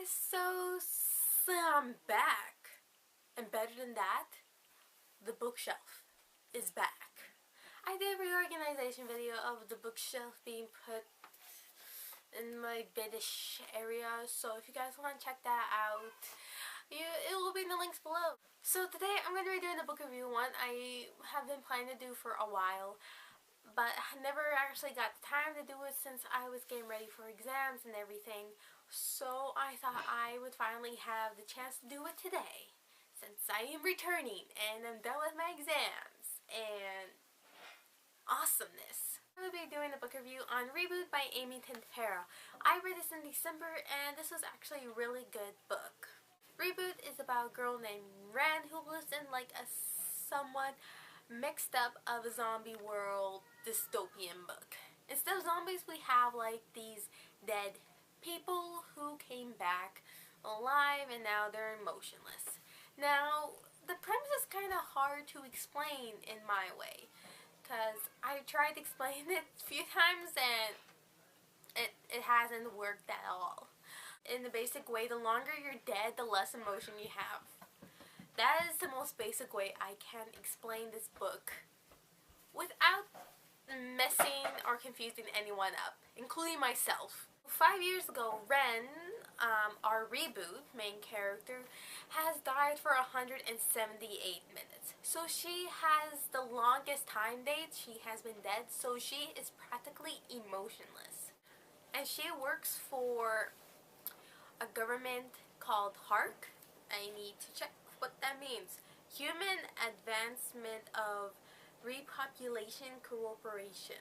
guys, so I'm back, and better than that, the bookshelf is back. I did a reorganization video of the bookshelf being put in my bedish area, so if you guys want to check that out, it will be in the links below. So today I'm going to be doing a book review one I have been planning to do for a while, but I never actually got the time to do it since I was getting ready for exams and everything. So I thought I would finally have the chance to do it today, since I am returning and I'm done with my exams and awesomeness. I will be doing a book review on Reboot by Amy Tintera. I read this in December and this was actually a really good book. Reboot is about a girl named Ren who lives in like a somewhat mixed up of a zombie world dystopian book. Instead of zombies, we have like these dead people who came back alive and now they're emotionless. Now, the premise is kind of hard to explain in my way, because I tried to explain it a few times and it hasn't worked at all. In the basic way, the longer you're dead, the less emotion you have. That is the most basic way I can explain this book without messing or confusing anyone up, including myself. 5 years ago, Ren, our Reboot main character, has died for 178 minutes. So she has the longest time date she has been dead, so she is practically emotionless. And she works for a government called HARC. I need to check what that means. Human Advancement of Repopulation Cooperation.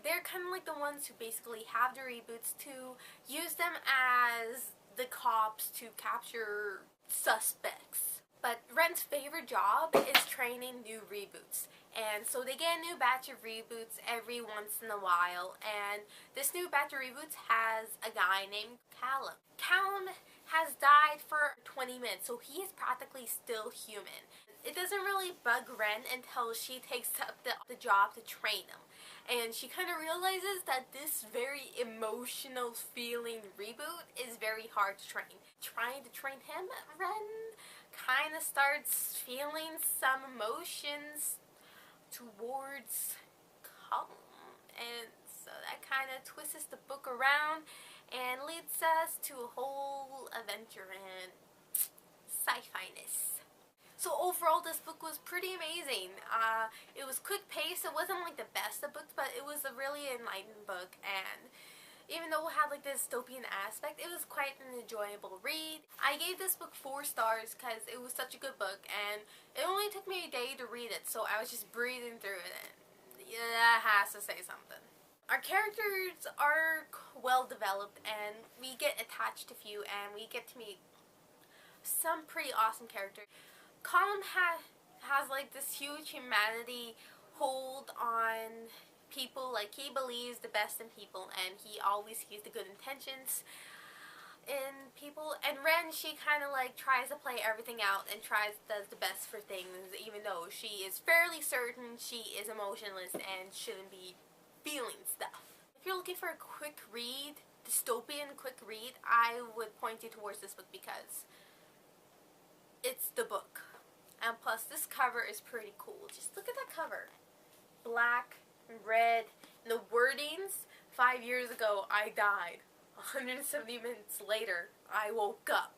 They're kind of like the ones who basically have the reboots to use them as the cops to capture suspects. But Ren's favorite job is training new reboots. And so they get a new batch of reboots every once in a while. And this new batch of reboots has a guy named Callum. Callum has died for 20 minutes, so he is practically still human. It doesn't really bug Ren until she takes up the job to train him. And she kind of realizes that this very emotional feeling Reboot is very hard to train. Trying to train him, Ren kind of starts feeling some emotions towards Callum. And so that kind of twists the book around and leads us to a whole adventure in sci-fi-ness. So overall, this book was pretty amazing. It was quick paced. It wasn't like the best of books, but it was a really enlightening book. And even though it had like the dystopian aspect, it was quite an enjoyable read. I gave this book 4 stars because it was such a good book, and it only took me a day to read it, so I was just breezing through it. Yeah, that has to say something. Our characters are well developed, and we get attached to few, and we get to meet some pretty awesome characters. Callum has like this huge humanity hold on people. Like, he believes the best in people, and he always sees the good intentions in people. And Ren, she kind of like tries to play everything out and does the best for things, even though she is fairly certain she is emotionless and shouldn't be feeling stuff. If you're looking for a quick read, dystopian quick read, I would point you towards this book because it's the book. And plus, this cover is pretty cool. Just look at that cover. Black and red. And the wordings, 5 years ago, I died. 170 minutes later, I woke up.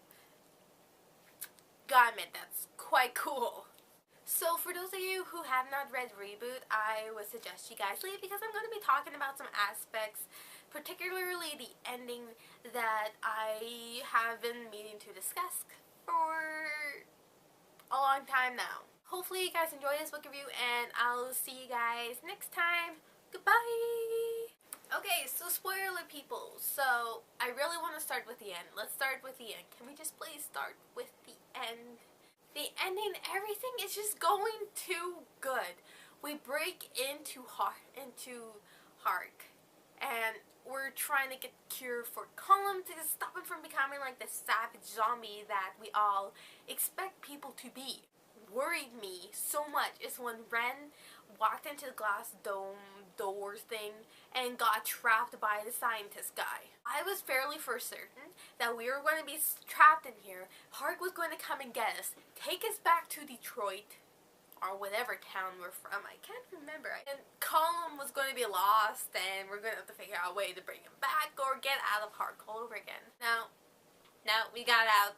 God, man, that's quite cool. So, for those of you who have not read Reboot, I would suggest you guys leave, because I'm going to be talking about some aspects, particularly the ending, that I have been meaning to discuss for a long time now. Hopefully you guys enjoy this book review, and I'll see you guys next time. Goodbye! Okay, so spoiler people. So, I really want to start with the end. Let's start with the end. Can we just please start with the end? The ending, everything is just going too good. We break into Hark, and we're trying to get the cure for Callum to stop him from becoming like the savage zombie that we all expect people to be. Worried me so much is when Ren walked into the glass dome door thing and got trapped by the scientist guy. I was fairly for certain that we were going to be trapped in here. Hark was going to come and get us, take us back to Detroit, or whatever town we're from. I can't remember. And Colin was going to be lost, and we're going to have to figure out a way to bring him back or get out of Hark all over again. No, we got out.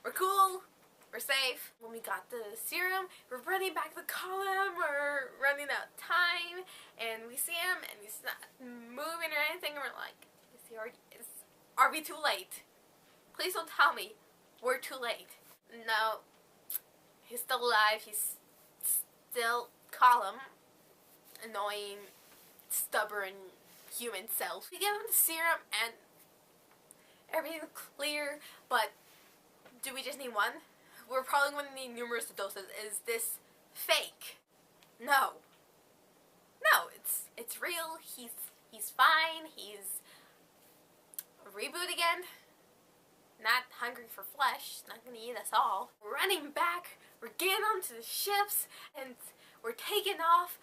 We're cool. We're safe. When we got the serum, we're running back to Colin. We're running out of time, and we see him, and he's not moving or anything. And we're like, are we too late? Please don't tell me we're too late. No, he's still alive. He's still Colin, annoying, stubborn human self. We give him the serum, and everything's clear. But do we just need one? We're probably going to need numerous doses. Is this fake? No, it's real. He's fine. He's Reboot again. Not hungry for flesh. Not going to eat us all. We're running back. We're getting onto the ships, and we're taking off.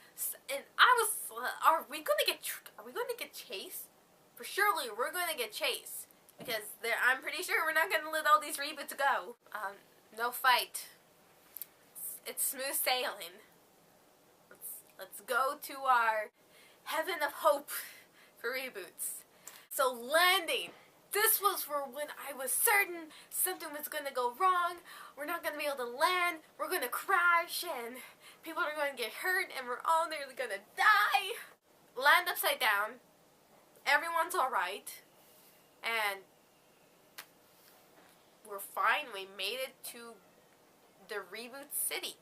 And are we going to get chased? For surely we're going to get chased, because I'm pretty sure we're not going to let all these reboots go. No fight. It's smooth sailing. Let's go to our heaven of hope for reboots. So landing. This was for when I was certain something was going to go wrong. We're not going to be able to land. We're going to crash, and people are going to get hurt, and we're all nearly going to die. Land upside down. Everyone's alright. And we're fine. We made it to the Reboot City.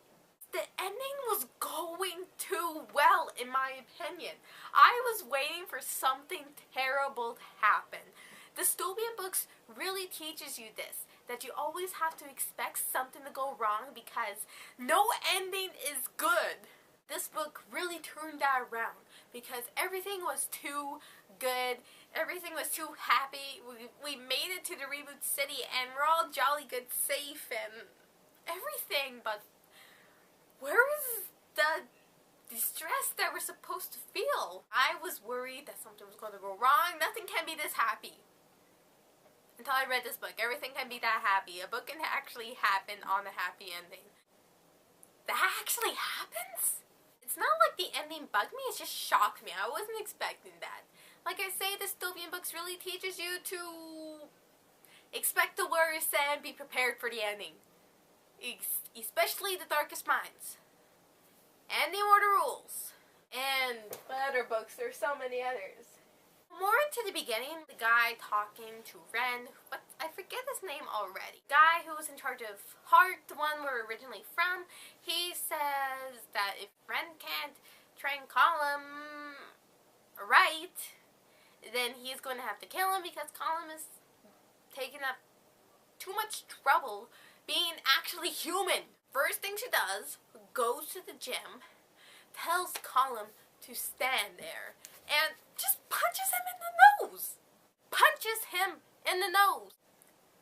The ending was going too well, in my opinion. I was waiting for something terrible to happen. Dystopian books really teaches you this, that you always have to expect something to go wrong because no ending is good. This book really turned that around because everything was too good. Everything was too happy. We made it to the Reboot City, and we're all jolly good, safe, and everything. But where was the distress that we're supposed to feel? I was worried that something was going to go wrong. Nothing can be this happy. Until I read this book. Everything can be that happy. A book can actually happen on a happy ending. That actually happens? It's not like the ending bugged me, it just shocked me. I wasn't expecting that. Like I say, dystopian books really teaches you to expect the worst and be prepared for the ending. Especially The Darkest Minds. And The Immortal Rules. And other books, there's so many others. More into the beginning, the guy talking to Ren, I forget his name already. Guy who was in charge of Heart, the one we're originally from, he says that if Ren can't train Colin right, then he's going to have to kill him because Colin is taking up too much trouble being actually human. First thing she does, goes to the gym, tells Colin to stand there, and just punches him in the nose. Punches him in the nose.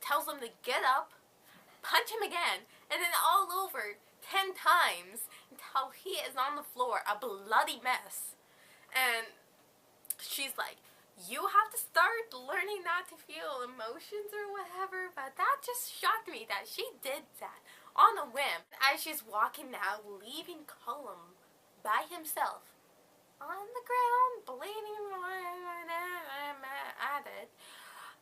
Tells him to get up, punch him again, and then all over 10 times until he is on the floor, a bloody mess. And she's like, you have to start learning not to feel emotions or whatever, but that just shocked me that she did that on a whim. As she's walking now, leaving Colin by himself on the ground, bleeding at it,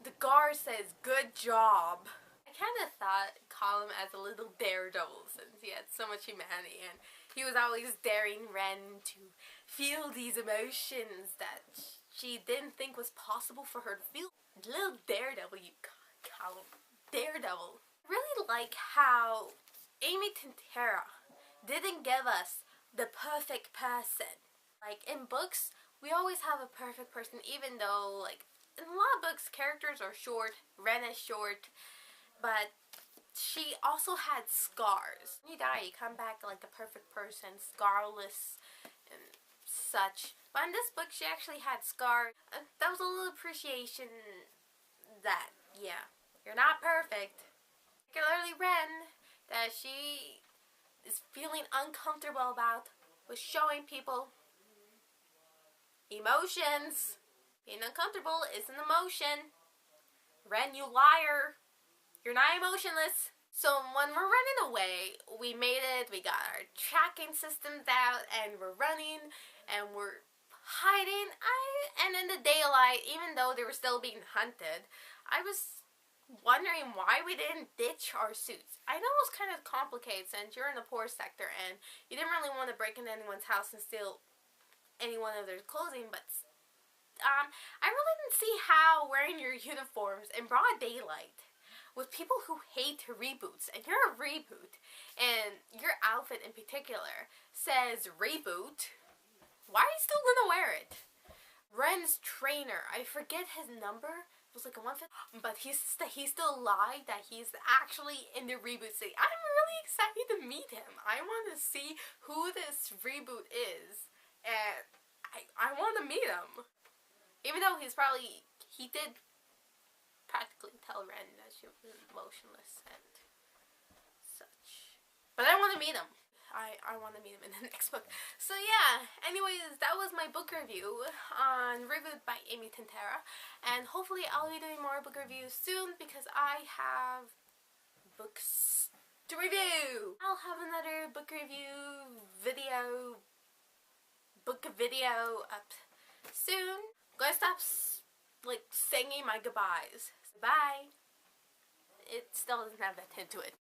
the guard says, good job. I kind of thought Colin as a little daredevil since he had so much humanity and he was always daring Ren to feel these emotions that she didn't think was possible for her to feel. Little daredevil, you Colin. Daredevil. I really like how Amy Tintera didn't give us the perfect person. Like, in books, we always have a perfect person, even though, like, in a lot of books, characters are short, Ren is short, but she also had scars. When you die, you come back like a perfect person, scarless and such. But in this book, she actually had scars. That was a little appreciation that, yeah, you're not perfect. Particularly Ren, that she is feeling uncomfortable about, was showing people Emotions. Being uncomfortable is an emotion. Ren, you liar. You're not emotionless. So when we're running away, we made it, we got our tracking systems out, and we're running, and we're hiding. And in the daylight, even though they were still being hunted, I was wondering why we didn't ditch our suits. I know it was kind of complicated since you're in the poor sector, and you didn't really want to break into anyone's house and steal any one of their clothing, but I really didn't see how wearing your uniforms in broad daylight with people who hate reboots, and you're a reboot, and your outfit in particular says reboot, why are you still gonna wear it? Ren's trainer, I forget his number, it was like a 150, but he still lied that he's actually in the reboot city. I'm really excited to meet him. I want to see who this reboot is, and I want to meet him. Even though he did practically tell Ren that she was motionless and such. But I want to meet him. I want to meet him in the next book. So yeah, anyways, that was my book review on Reboot by Amy Tintera. And hopefully I'll be doing more book reviews soon because I have books to review. I'll have another book review book video up soon. I'm gonna stop singing my goodbyes. Bye. It still doesn't have that hint to it.